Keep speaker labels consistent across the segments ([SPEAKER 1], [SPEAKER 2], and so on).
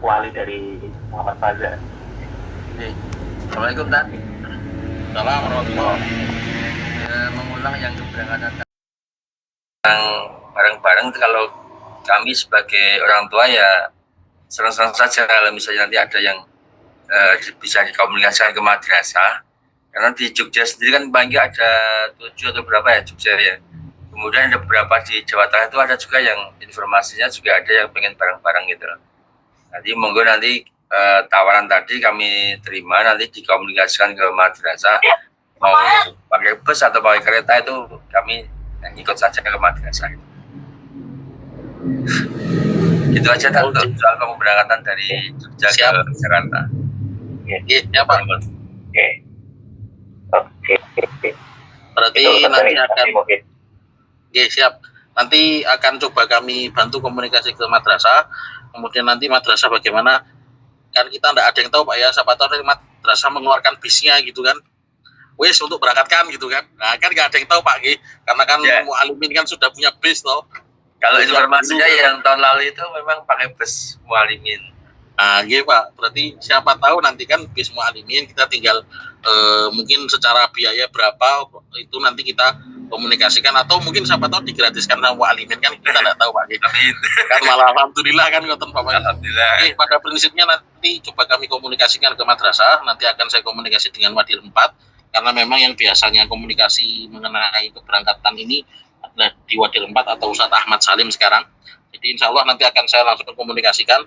[SPEAKER 1] wali dari Muhammad Faza.
[SPEAKER 2] Assalamualaikum Tan.
[SPEAKER 3] Salam warahmatullahi.
[SPEAKER 2] Mengulang yang keberangkatan bareng-bareng, kalau kami sebagai orang tua ya senang-senang saja kalau misalnya nanti ada yang bisa dikomunikasikan ke madrasah, karena di Jogja sendiri kan paling ada 7 atau berapa ya Jogja ya. Kemudian ada beberapa di Jawa Tengah itu ada juga yang informasinya juga ada yang pengen bareng-bareng gitu. Nanti monggo nanti tawaran tadi kami terima, nanti dikomunikasikan ke madrasah, mau pakai bus atau pakai kereta itu kami ikut saja ke madrasah. Itu aja kan untuk soal keberangkatan dari Jogja ke Jakarta.
[SPEAKER 3] Iya Pak.
[SPEAKER 1] Oke.
[SPEAKER 3] Berarti nanti akan siap. Nanti akan coba kami bantu komunikasi ke madrasah. Kemudian nanti madrasah bagaimana? Kan kita tidak ada yang tahu Pak ya. Siapa tahu dari madrasah mengeluarkan bisnya gitu kan. Wes untuk berangkatkan gitu kan. Nah kan nggak ada yang tahu Pak G. Karena kan Mualimin kan sudah punya bis loh.
[SPEAKER 2] Kalau informasinya yang tahun lalu itu memang pakai bus Mualimin.
[SPEAKER 3] Nah, gitu Pak. Berarti siapa tahu nanti kan bis Mualimin kita tinggal mungkin secara biaya berapa itu nanti kita komunikasikan, atau mungkin siapa tahu digratiskan sama Mualimin kan kita tidak tahu Pak.
[SPEAKER 2] Amin.
[SPEAKER 3] Kan malah alhamdulillah kan ngoten Pak.
[SPEAKER 2] Alhamdulillah.
[SPEAKER 3] Pada prinsipnya nanti coba kami komunikasikan ke madrasah, nanti akan saya komunikasi dengan Wadil 4 karena memang yang biasanya komunikasi mengenai keberangkatan ini adalah di Wadil 4 atau Ustadz Ahmad Salim sekarang. Jadi insya Allah nanti akan saya langsung komunikasikan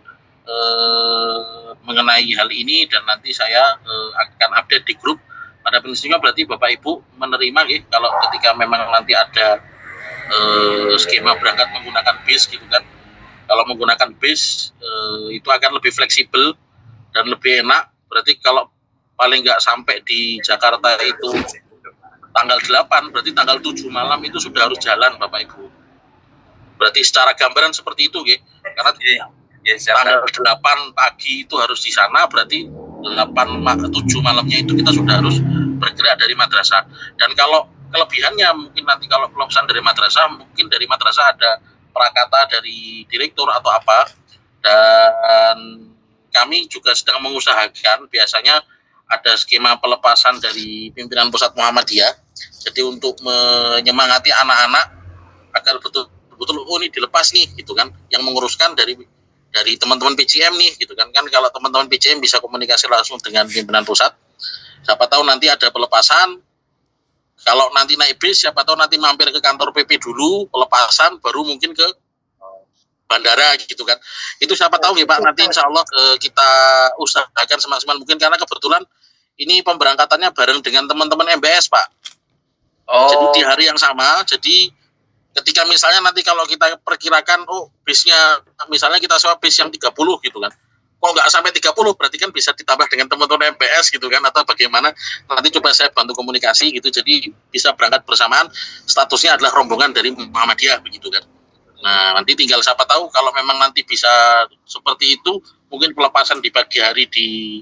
[SPEAKER 3] mengenai hal ini, dan nanti saya akan update di grup. Pada prinsipnya berarti Bapak Ibu menerima ya, kalau ketika memang nanti ada skema berangkat menggunakan bis gitu kan. Kalau menggunakan bis itu akan lebih fleksibel dan lebih enak. Berarti kalau paling nggak sampai di Jakarta itu tanggal 8, berarti tanggal 7 malam itu sudah harus jalan Bapak Ibu. Berarti secara gambaran seperti itu ya. Karena tanggal 8 pagi itu harus di sana, berarti 7 malamnya itu kita sudah harus bergerak dari madrasah. Dan kalau kelebihannya mungkin nanti kalau pelaksanaan dari madrasah, mungkin dari madrasah ada prakata dari direktur atau apa, dan kami juga sedang mengusahakan biasanya ada skema pelepasan dari pimpinan pusat Muhammadiyah. Jadi untuk menyemangati anak-anak agar betul-betul ini dilepas nih gitu kan, yang menguruskan dari teman-teman PCM nih gitu kan. Kalau teman-teman PCM bisa komunikasi langsung dengan pimpinan pusat, siapa tahu nanti ada pelepasan. Kalau nanti naik bis, siapa tahu nanti mampir ke kantor PP dulu, pelepasan, baru mungkin ke bandara gitu kan. Itu siapa tahu ya Pak, nanti insya Allah kita usahakan semaksimal mungkin, karena kebetulan ini pemberangkatannya bareng dengan teman-teman MBS Pak. Jadi di hari yang sama, jadi ketika misalnya nanti kalau kita perkirakan bisnya misalnya kita sewa bis yang 30 gitu kan, kok nggak sampai 30, berarti kan bisa ditambah dengan teman-teman MPS gitu kan, atau bagaimana, nanti coba saya bantu komunikasi gitu, jadi bisa berangkat bersamaan, statusnya adalah rombongan dari Muhammadiyah begitu kan. Nah nanti tinggal siapa tahu kalau memang nanti bisa seperti itu, mungkin pelepasan di pagi hari di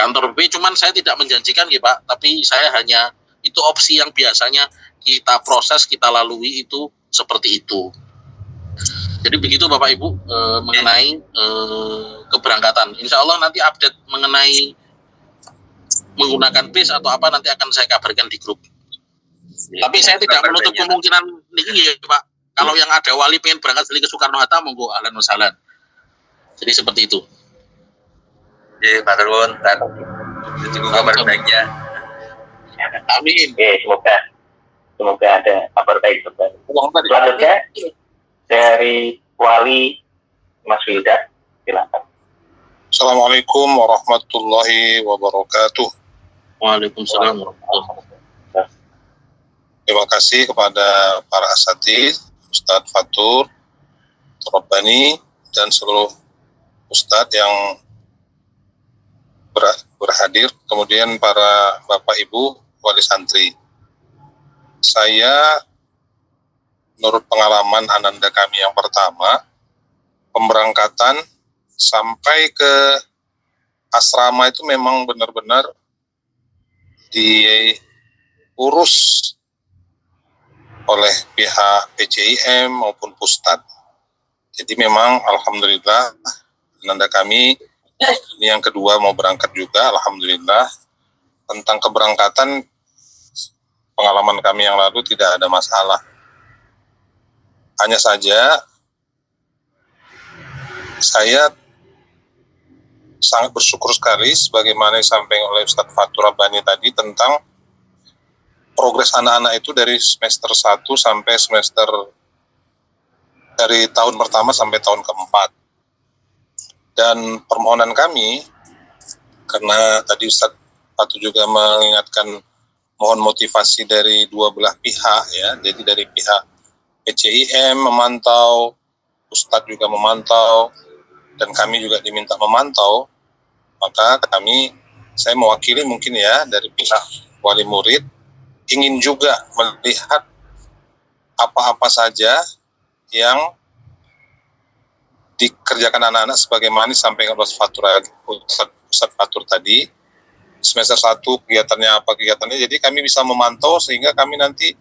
[SPEAKER 3] kantor BP, cuman saya tidak menjanjikan ya Pak, tapi saya hanya itu opsi yang biasanya kita proses, kita lalui itu seperti itu. Jadi begitu Bapak Ibu mengenai keberangkatan. Insya Allah nanti update mengenai menggunakan bis atau apa nanti akan saya kabarkan di grup. Tapi saya tidak menutup kemungkinan ini ya Pak. Kalau yang ada wali pengen berangkat ke Soekarno-Hatta, monggo ahlan wa sahlan. Jadi seperti itu.
[SPEAKER 2] Pak Tarun, tunggu kabar baiknya.
[SPEAKER 3] Amin.
[SPEAKER 1] Semoga ada kabar baik. Selanjutnya dari Wali Mas Wilda, silakan.
[SPEAKER 4] Assalamualaikum warahmatullahi wabarakatuh.
[SPEAKER 3] Waalaikumsalam warahmatullahi wabarakatuh.
[SPEAKER 4] Terima kasih kepada para asatidz, Ustadz Fatur, Rabbani, dan seluruh Ustadz yang berhadir, kemudian para Bapak Ibu wali santri. Saya menurut pengalaman ananda kami yang pertama, pemberangkatan sampai ke asrama itu memang benar-benar diurus oleh pihak PCIM maupun Pustat. Jadi memang alhamdulillah Ananda kami ini yang kedua mau berangkat juga, alhamdulillah. Tentang keberangkatan, pengalaman kami yang lalu tidak ada masalah. Hanya saja saya sangat bersyukur sekali sebagaimana disampaikan oleh Ustadz Fatur Rabbani tadi tentang progres anak-anak itu dari semester 1 sampai semester, dari tahun pertama sampai tahun keempat. Dan permohonan kami, karena tadi Ustadz Fatur juga mengingatkan mohon motivasi dari dua belah pihak ya, jadi dari pihak PCIM memantau, Ustadz juga memantau, dan kami juga diminta memantau, maka saya mewakili mungkin ya dari pihak wali murid, ingin juga melihat apa-apa saja yang dikerjakan anak-anak sebagaimana disampaikan Ustadz Fatur tadi, semester 1 kegiatannya apa kegiatannya, jadi kami bisa memantau sehingga kami nanti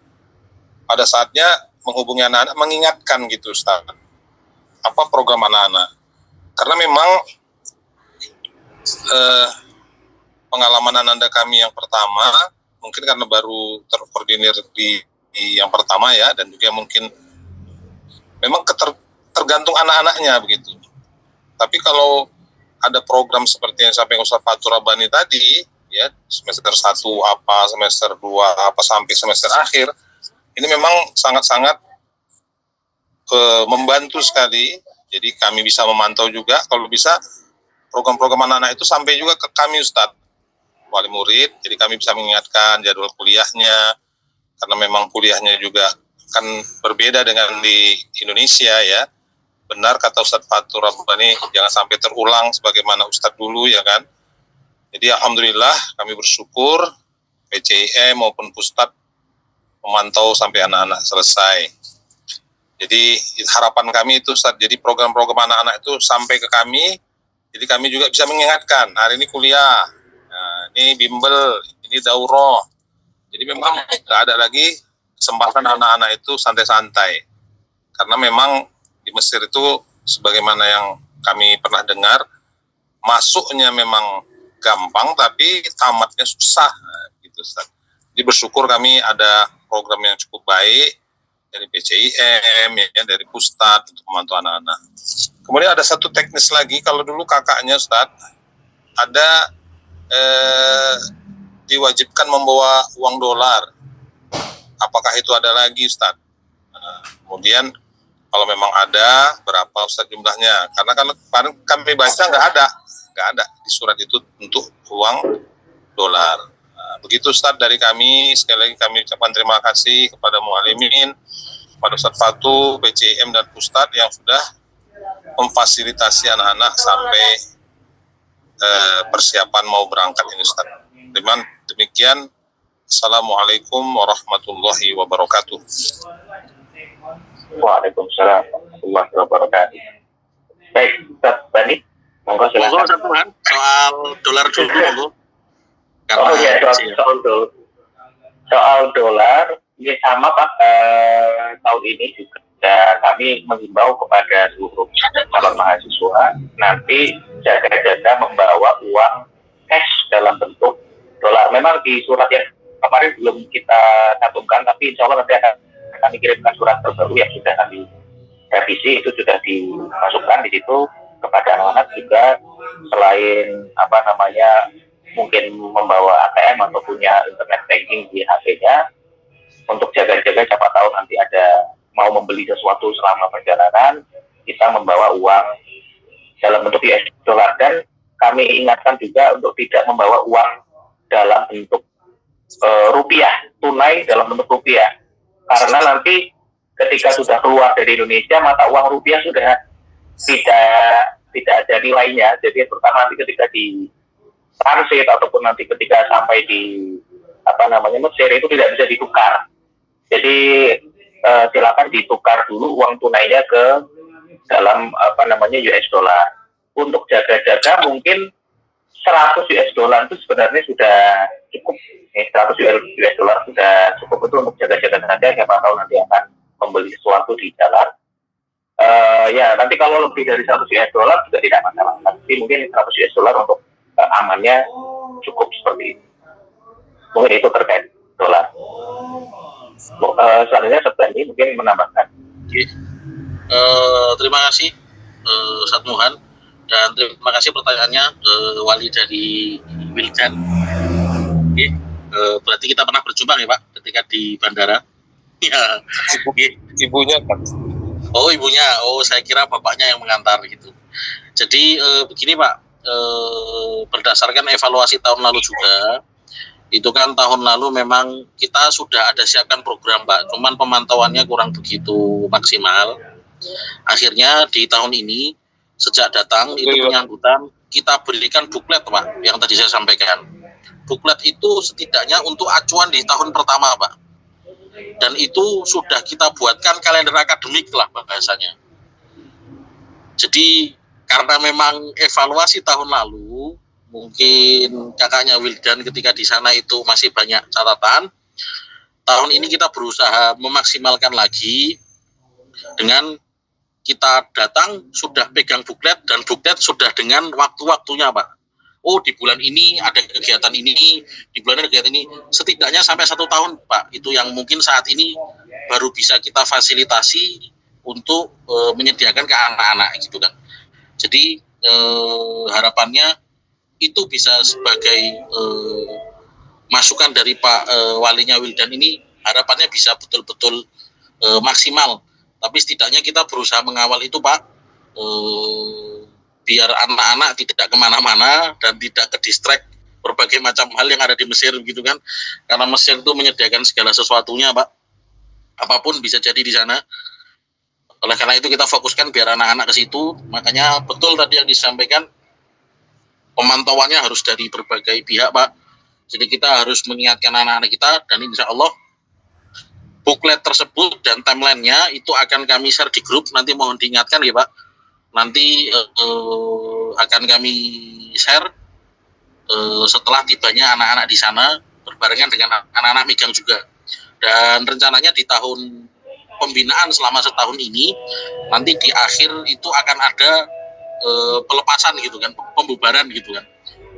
[SPEAKER 4] pada saatnya menghubungi anak-anak, mengingatkan gitu Ustaz, apa program anak-anak. Karena memang pengalaman Ananda kami yang pertama, mungkin karena baru terkoordinir di yang pertama ya, dan juga mungkin memang tergantung anak-anaknya begitu. Tapi kalau ada program seperti yang sampai Ustaz Fatur Rabbani tadi, ya semester 1 apa, semester 2 apa, sampai semester akhir, ini memang sangat-sangat membantu sekali. Jadi kami bisa memantau juga, kalau bisa program-program anak-anak itu sampai juga ke kami Ustadz, wali murid, jadi kami bisa mengingatkan jadwal kuliahnya, karena memang kuliahnya juga kan berbeda dengan di Indonesia ya. Benar kata Ustadz Fatur Rabbani, jangan sampai terulang sebagaimana Ustadz dulu ya kan. Jadi alhamdulillah kami bersyukur PCIM maupun Pustat memantau sampai anak-anak selesai. Jadi harapan kami itu Ustadz, jadi program-program anak-anak itu sampai ke kami, jadi kami juga bisa mengingatkan, hari ini kuliah, nah, ini bimbel, ini daurah. Jadi memang tidak ada lagi kesempatan anak-anak itu santai-santai. Karena memang di Mesir itu sebagaimana yang kami pernah dengar, masuknya memang gampang tapi tamatnya susah, nah, gitu Ustaz. Jadi bersyukur kami ada program yang cukup baik dari PCIM ya, dari Pustat untuk memantau anak-anak. Kemudian ada satu teknis lagi, kalau dulu kakaknya Ustaz ada diwajibkan membawa uang dolar. Apakah itu ada lagi Ustaz? Nah, kemudian kalau memang ada, berapa Ustaz jumlahnya? Karena kan kami baca nggak ada di surat itu untuk uang dolar. Nah, begitu Ustaz dari kami. Sekali lagi kami ucapkan terima kasih kepada mu'alimin, kepada Ustaz Fatur, PCIM dan Pustat yang sudah memfasilitasi anak-anak sampai persiapan mau berangkat ini Ustaz. Dengan demikian, Assalamualaikum warahmatullahi wabarakatuh.
[SPEAKER 1] Waalaikumsalam warahmatullahi wabarakatuh. Baik, Ustaz Bani, monggo silakan.
[SPEAKER 3] Monggo Tuhan, soal dolar dulu monggo.
[SPEAKER 1] Oh iya, soal dolar, ini sama Pak, tahun ini juga kami mengimbau kepada seluruh calon mahasiswa nanti jaga-jaga membawa uang cash dalam bentuk dolar. Memang di surat yang kemarin belum kita cantumkan, tapi insya Allah nanti akan kami kirimkan surat terbaru yang sudah kami revisi, itu sudah dimasukkan di situ kepada anak-anak juga, selain mungkin membawa ATM atau punya internet banking di HP-nya, untuk jaga-jaga siapa tahu nanti ada mau membeli sesuatu selama perjalanan, kita membawa uang dalam bentuk US dollar. Dan kami ingatkan juga untuk tidak membawa uang dalam bentuk rupiah, tunai dalam bentuk rupiah, karena nanti ketika sudah keluar dari Indonesia, mata uang rupiah sudah tidak ada nilainya. Jadi terutama nanti ketika di transit ataupun nanti ketika sampai di Mesir itu tidak bisa ditukar. Jadi silakan ditukar dulu uang tunainya ke dalam US dollar. Untuk jaga-jaga mungkin 100 US dollar itu sebenarnya sudah cukup. 100 US dollar sudah cukup itu untuk jaga-jaga saja, siapa tahu nanti akan membeli sesuatu di jalan. Ya nanti kalau lebih dari 100 US dollar juga tidak masalah, tapi mungkin 100 US dollar untuk amannya cukup seperti itu. Mungkin itu terkait dolar. Selanjutnya September mungkin menambahkan.
[SPEAKER 3] Terima kasih Ustadz Muhan, dan terima kasih pertanyaannya Wali dari Wildan. Berarti kita pernah berjumpa ya Pak ketika di bandara. Ya.
[SPEAKER 4] Ibunya Pak.
[SPEAKER 3] Oh ibunya, saya kira bapaknya yang mengantar gitu. Jadi begini Pak, berdasarkan evaluasi tahun lalu juga, itu kan tahun lalu memang kita sudah ada siapkan program Pak, cuman pemantauannya kurang begitu maksimal. Akhirnya di tahun ini sejak datang itu penyambutan kita berikan buklet Pak, yang tadi saya sampaikan. Buklet itu setidaknya untuk acuan di tahun pertama Pak. Dan itu sudah kita buatkan kalender akademik lah bahasanya. Jadi karena memang evaluasi tahun lalu, mungkin kakaknya Wildan ketika di sana itu masih banyak catatan. Tahun ini kita berusaha memaksimalkan lagi dengan kita datang sudah pegang buklet, dan buklet sudah dengan waktu-waktunya Pak. Oh di bulan ini ada kegiatan ini, di bulan ini ada kegiatan ini, setidaknya sampai 1 tahun Pak, itu yang mungkin saat ini baru bisa kita fasilitasi untuk menyediakan ke anak-anak gitu kan. Jadi harapannya itu bisa sebagai masukan dari Pak Walinya Wildan ini, harapannya bisa betul-betul maksimal, tapi setidaknya kita berusaha mengawal itu Pak, biar anak-anak tidak kemana-mana dan tidak ke distract berbagai macam hal yang ada di Mesir gitu kan, karena Mesir itu menyediakan segala sesuatunya Pak, apapun bisa jadi di sana. Oleh karena itu kita fokuskan biar anak-anak ke situ. Makanya betul tadi yang disampaikan, pemantauannya harus dari berbagai pihak Pak. Jadi kita harus mengingatkan anak-anak kita, dan insya Allah buklet tersebut dan timelinenya itu akan kami share di grup. Nanti mohon diingatkan ya Pak, nanti akan kami share setelah tibanya anak-anak di sana berbarengan dengan anak-anak megang juga. Dan rencananya di tahun pembinaan selama setahun ini, nanti di akhir itu akan ada pelepasan gitu kan, pembubaran gitu kan.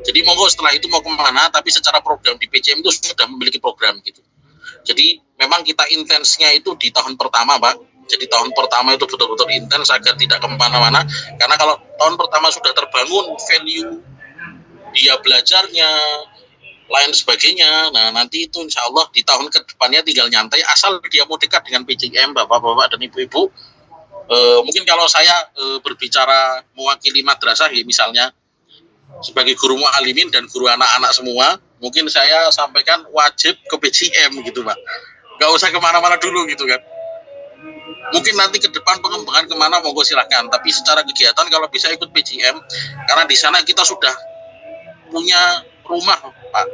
[SPEAKER 3] Jadi monggo setelah itu mau kemana, tapi secara program di PCM itu sudah memiliki program gitu. Jadi memang kita intensnya itu di tahun pertama Pak. Jadi tahun pertama itu betul-betul intens agar tidak kemana-mana. Karena kalau tahun pertama sudah terbangun value dia belajarnya, lain sebagainya, nah nanti itu insya Allah di tahun kedepannya tinggal nyantai, asal dia mau dekat dengan PCM Bapak-bapak dan Ibu-ibu. Mungkin kalau saya berbicara mewakili madrasah ya, misalnya sebagai guru mu'alimin dan guru anak-anak semua, mungkin saya sampaikan wajib ke PCM gitu Pak, nggak usah kemana-mana dulu gitu kan. Mungkin nanti ke depan pengembangan kemana monggo silahkan, tapi secara kegiatan kalau bisa ikut PCM, karena di sana kita sudah punya rumah Pak.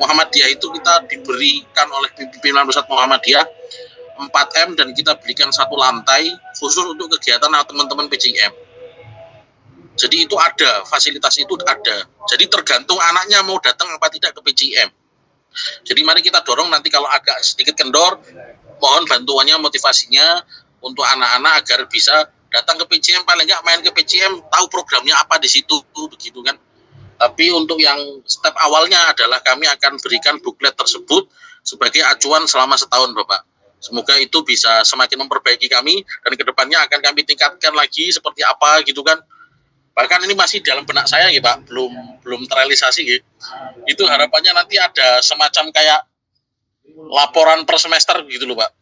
[SPEAKER 3] Muhammadiyah itu kita diberikan oleh pimpinan pusat Muhammadiyah 4M, dan kita berikan 1 lantai khusus untuk kegiatan teman-teman PCM. Jadi itu ada, fasilitas itu ada. Jadi tergantung anaknya mau datang apa tidak ke PCM. Jadi mari kita dorong nanti kalau agak sedikit kendor, mohon bantuannya, motivasinya untuk anak-anak agar bisa datang ke PCM, paling nggak main ke PCM, tahu programnya apa di situ begitu kan. Tapi untuk yang step awalnya adalah kami akan berikan buklet tersebut sebagai acuan selama setahun Bapak. Semoga itu bisa semakin memperbaiki kami, dan kedepannya akan kami tingkatkan lagi seperti apa gitu kan. Bahkan ini masih dalam benak saya ya Pak, belum terrealisasi gitu. Itu harapannya nanti ada semacam kayak laporan per semester gitu loh Pak.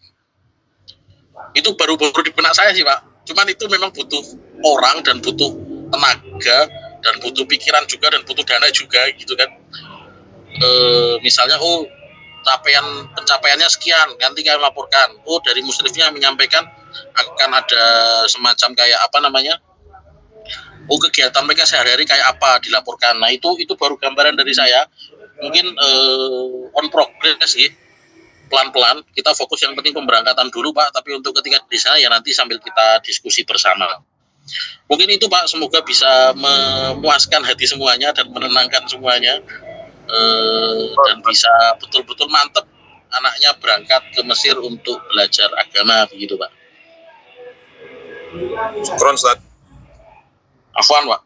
[SPEAKER 3] Itu baru di benak saya sih Pak. Cuman itu memang butuh orang dan butuh tenaga dan butuh pikiran juga dan butuh dana juga gitu kan. Misalnya pencapaiannya sekian, nanti kami laporkan. Dari musrifnya menyampaikan akan ada semacam kayak apa namanya, kegiatan mereka sehari-hari kayak apa dilaporkan. Nah itu baru gambaran dari saya. Mungkin on progress sih, pelan-pelan. Kita fokus yang penting pemberangkatan dulu Pak, tapi untuk ketika di sana ya nanti sambil kita diskusi bersama. Mungkin itu Pak, semoga bisa memuaskan hati semuanya dan menenangkan semuanya, dan bisa betul-betul mantep anaknya berangkat ke Mesir untuk belajar agama begitu Pak.
[SPEAKER 4] Syukron Ustaz.
[SPEAKER 3] Afwan Pak.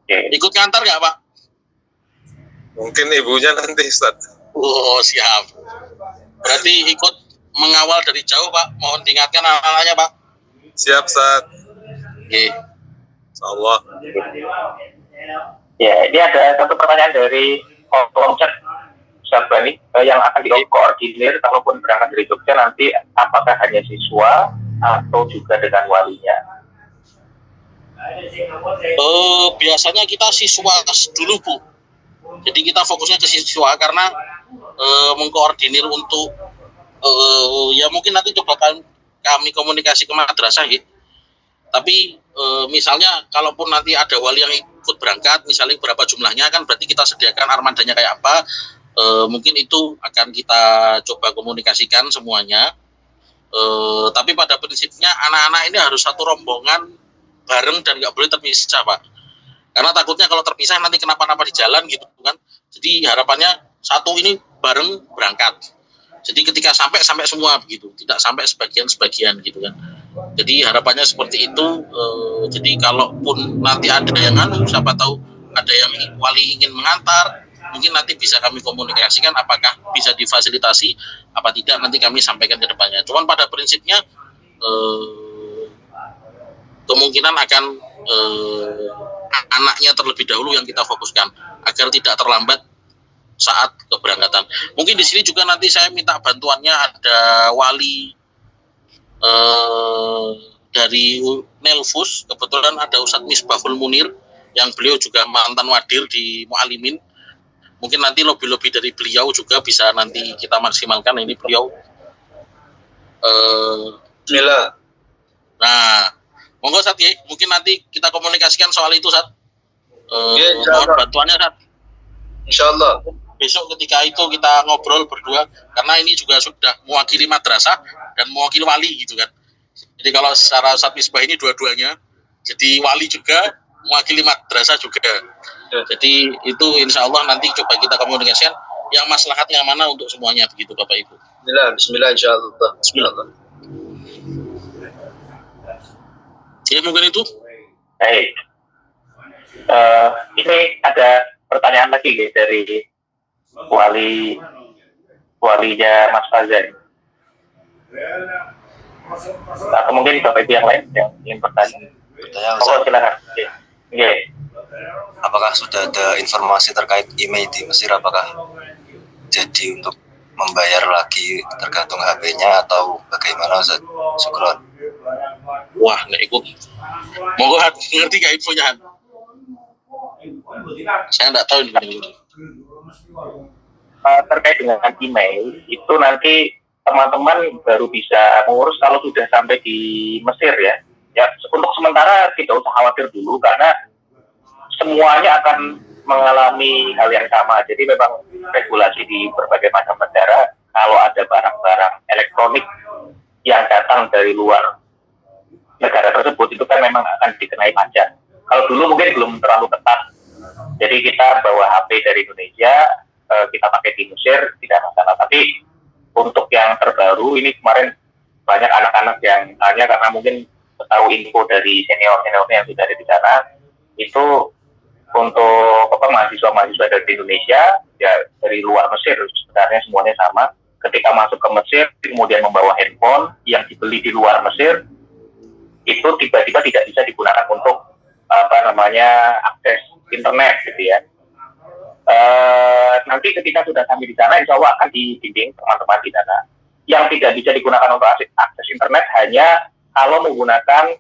[SPEAKER 1] Oke.
[SPEAKER 3] Ikut ngantar nggak Pak?
[SPEAKER 4] Mungkin ibunya nanti Ustaz.
[SPEAKER 3] Oh siap. Berarti ikut mengawal dari jauh Pak. Mohon diingatkan anak-anaknya Pak.
[SPEAKER 4] Siap Ustaz.
[SPEAKER 3] Oke.
[SPEAKER 4] Insyaallah.
[SPEAKER 1] Ya, ini ada satu pertanyaan dari kolom chat Ustaz Bani, yang akan dikoordinir kalaupun berangkat dari Jogja nanti apakah hanya siswa atau juga dengan walinya?
[SPEAKER 3] Biasanya kita siswa dulu Bu. Jadi kita fokusnya ke siswa karena mengkoordinir untuk ya mungkin nanti coba kami komunikasi ke madrasah gitu. Tapi misalnya kalaupun nanti ada wali yang ikut berangkat, misalnya berapa jumlahnya kan berarti kita sediakan armadanya kayak apa, mungkin itu akan kita coba komunikasikan semuanya. Tapi pada prinsipnya anak-anak ini harus satu rombongan bareng dan nggak boleh terpisah Pak. Karena takutnya kalau terpisah nanti kenapa-napa di jalan gitu kan. Jadi harapannya satu ini bareng berangkat. Jadi ketika sampai semua begitu, tidak sampai sebagian gitu kan. Jadi harapannya seperti itu. Jadi kalaupun nanti ada yang siapa tahu ada yang wali ingin mengantar, mungkin nanti bisa kami komunikasikan apakah bisa difasilitasi apa tidak, nanti kami sampaikan ke depannya. Cuman pada prinsipnya kemungkinan akan anaknya terlebih dahulu yang kita fokuskan agar tidak terlambat saat keberangkatan. Mungkin di sini juga nanti saya minta bantuannya, ada wali dari Nelfus, kebetulan ada Ustadz Misbahul Munir yang beliau juga mantan wadir di Mu'alimin. Mungkin nanti lobby-lobby dari beliau juga bisa nanti kita maksimalkan. Ini beliau
[SPEAKER 2] Bismillah.
[SPEAKER 3] Nah, monggo Sat ya, mungkin nanti kita komunikasikan soal itu Sat. Mohon bantuannya Sat.
[SPEAKER 2] Insyaallah.
[SPEAKER 3] Besok ketika itu kita ngobrol berdua, karena ini juga sudah mewakili madrasah dan mewakili wali gitu kan. Jadi kalau secara Ustadz Misbah ini dua-duanya, jadi wali juga, mewakili madrasah juga. Jadi itu insya Allah nanti coba kita komunikasikan yang maslahat yang mana untuk semuanya begitu Bapak Ibu.
[SPEAKER 2] Bismillah insyaallah. Bismillah.
[SPEAKER 3] Ya mungkin itu.
[SPEAKER 1] Baik. Ini ada pertanyaan lagi guys dari walinya Mas Fazan. Atau mungkin Bapak Ibu yang lain yang ingin bertanya. Oh, silakan. Oke.
[SPEAKER 5] Apakah sudah ada informasi terkait email di Mesir? Apakah jadi untuk membayar lagi tergantung HP-nya atau bagaimana Ustaz? Syukron.
[SPEAKER 3] Wah, nggak ikut. Monggo ngerti nggak infonya? Saya nggak tahu ini.
[SPEAKER 1] Terkait dengan email itu nanti teman-teman baru bisa mengurus kalau sudah sampai di Mesir ya. Ya untuk sementara tidak usah khawatir dulu karena semuanya akan mengalami hal yang sama. Jadi memang regulasi di berbagai macam negara kalau ada barang-barang elektronik yang datang dari luar negara tersebut itu kan memang akan dikenai pajak. Kalau dulu mungkin belum terlalu ketat. Jadi kita bawa HP dari Indonesia, kita pakai di Mesir tidak masalah. Tapi untuk yang terbaru ini kemarin banyak anak-anak yang tanya karena mungkin tahu info dari senior-seniornya yang sudah ada di sana, itu untuk mahasiswa-mahasiswa dari Indonesia ya dari luar Mesir sebenarnya semuanya sama. Ketika masuk ke Mesir kemudian membawa handphone yang dibeli di luar Mesir itu tiba-tiba tidak bisa digunakan untuk akses internet gitu ya. Nanti ketika sudah sampai di sana insya Allah akan dibimbing teman-teman di sana. Yang tidak bisa digunakan untuk akses internet hanya kalau menggunakan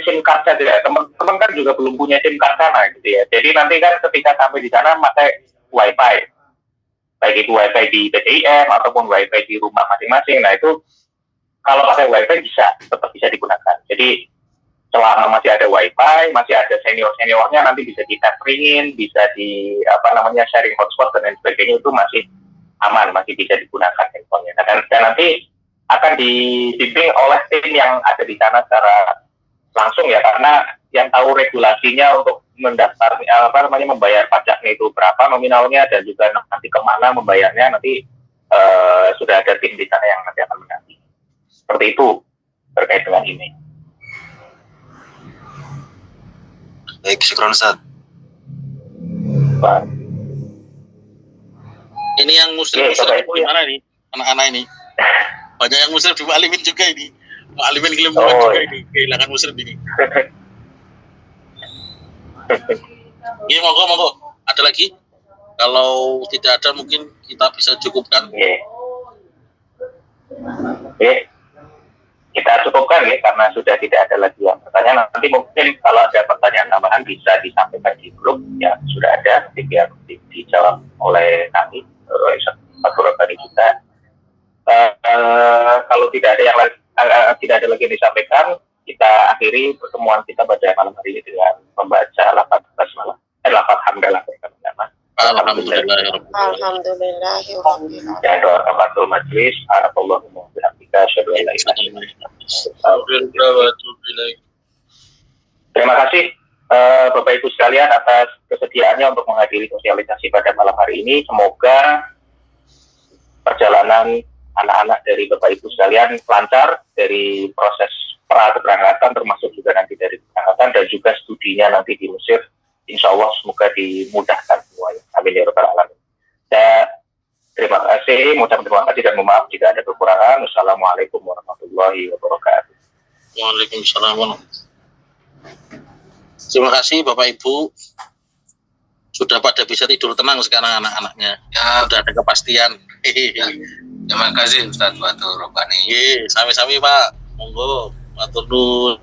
[SPEAKER 1] SIM card saja. Teman-teman kan juga belum punya SIM card sana gitu ya. Jadi nanti kan ketika sampai di sana pakai wifi, baik itu wifi di PTIM ataupun wifi di rumah masing-masing. Nah itu kalau pakai wifi tetap bisa digunakan. Jadi selama masih ada wifi, masih ada senior-seniornya nanti bisa di-tapringin, bisa sharing hotspot dan lain sebagainya, itu masih aman, masih bisa digunakan handphonenya. Dan nanti akan dibimbing oleh tim yang ada di sana secara langsung ya, karena yang tahu regulasinya untuk mendaftar membayar pajaknya itu berapa nominalnya dan juga nanti kemana membayarnya nanti sudah ada tim di sana yang nanti akan mendampingi. Seperti itu terkait dengan ini.
[SPEAKER 5] Baik, syukron Ustaz.
[SPEAKER 1] Pak.
[SPEAKER 3] Ini yang muslim
[SPEAKER 1] Bapak
[SPEAKER 3] muslim
[SPEAKER 1] Ibu,
[SPEAKER 3] gimana nih anak-anak ini? Banyak yang muslim dimaklimin juga ini. Maklimin
[SPEAKER 1] Oh,
[SPEAKER 3] juga
[SPEAKER 1] iya.
[SPEAKER 3] ini kehilangan muslim ini. Iya, monggo. Ada lagi? Kalau tidak ada mungkin kita bisa cukupkan.
[SPEAKER 1] Oke. Oke. Kita cukupkan ya, karena sudah tidak ada lagi yang bertanya. Nanti mungkin kalau ada pertanyaan tambahan bisa disampaikan di grup, ya sudah ada, nanti biar dijawab oleh kami, oleh satu rekan kita. Kalau tidak ada yang tidak ada lagi yang disampaikan, kita akhiri pertemuan kita pada malam hari ini dengan membaca lafaz basmalah, lafaz hamdalah bersama-sama.
[SPEAKER 6] Alhamdulillahirabbil
[SPEAKER 1] Dan doa kafatul majlis, Allahumma bihamdika asyhadu an la ilaha illa anta. Terima kasih Bapak Ibu sekalian atas kesediaannya untuk menghadiri sosialisasi pada malam hari ini. Semoga perjalanan anak-anak dari Bapak Ibu sekalian lancar dari proses pra keberangkatan, termasuk juga nanti dari keberangkatan dan juga studinya nanti di Mesir. Insya Allah semoga dimudahkan semuanya. Amin ya rabbal alamin. Terima kasih, mengucapkan terima kasih dan mohon maaf jika ada kekurangan. Wassalamualaikum warahmatullahi wabarakatuh.
[SPEAKER 3] Waalaikumsalam. Terima kasih Bapak Ibu. Sudah pada bisa tidur tenang sekarang anak-anaknya.
[SPEAKER 2] Ya,
[SPEAKER 3] Sudah ada kepastian.
[SPEAKER 2] terima kasih Ustaz Fatur Robani.
[SPEAKER 3] Sami-sami Pak. Monggo, matur nuwun.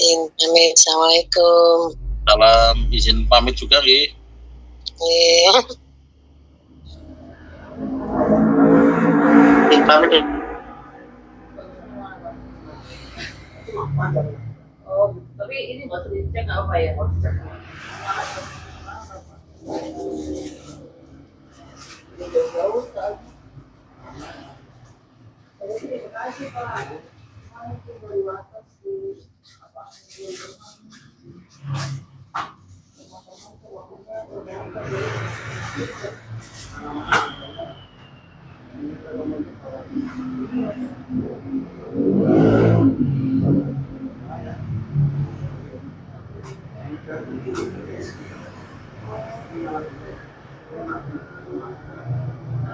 [SPEAKER 6] Amin. Assalamualaikum.
[SPEAKER 3] Salam, izin pamit juga nggih. Pamit ya.
[SPEAKER 7] Oh, tapi ini nggak usah dicek apa ya? Jauh kan? Terima kasih Pak.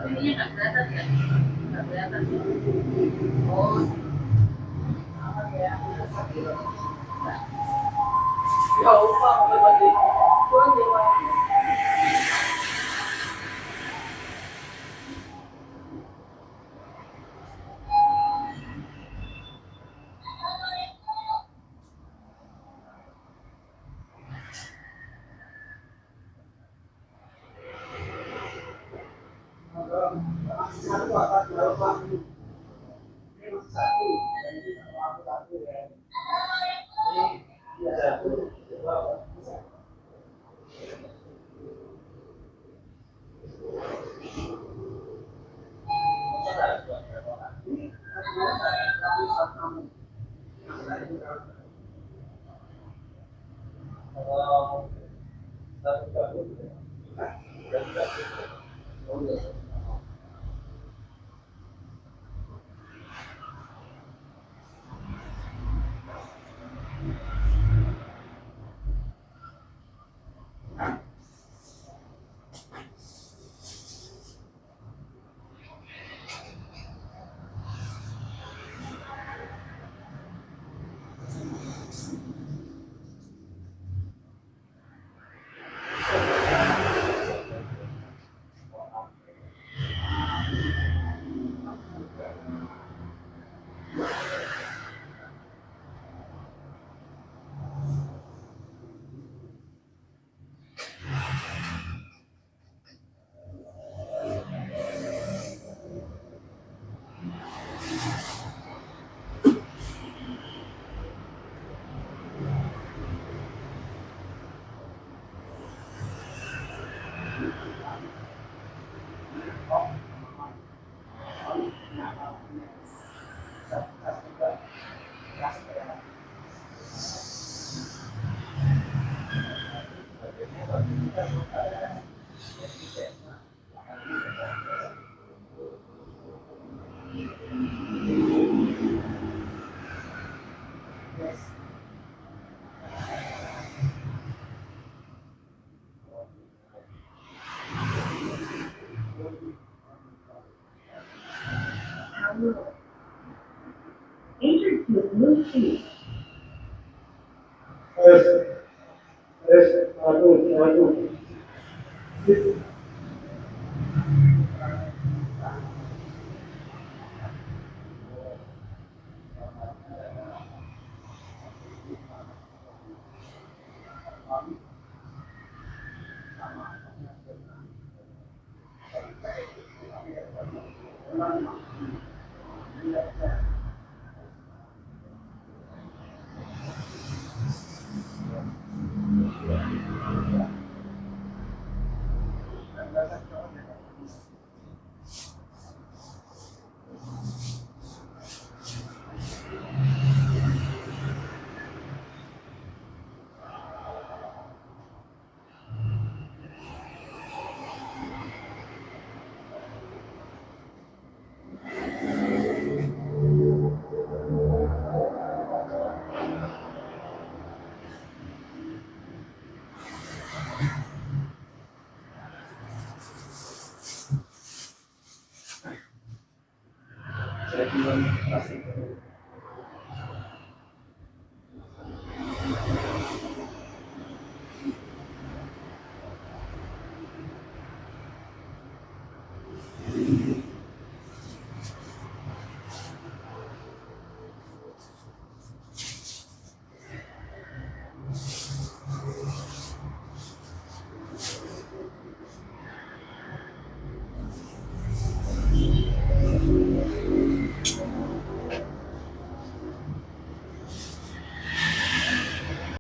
[SPEAKER 7] Ini nggak kelihatan ya? Nggak kelihatan. Oh, apa ya? Jauh Pak, berarti.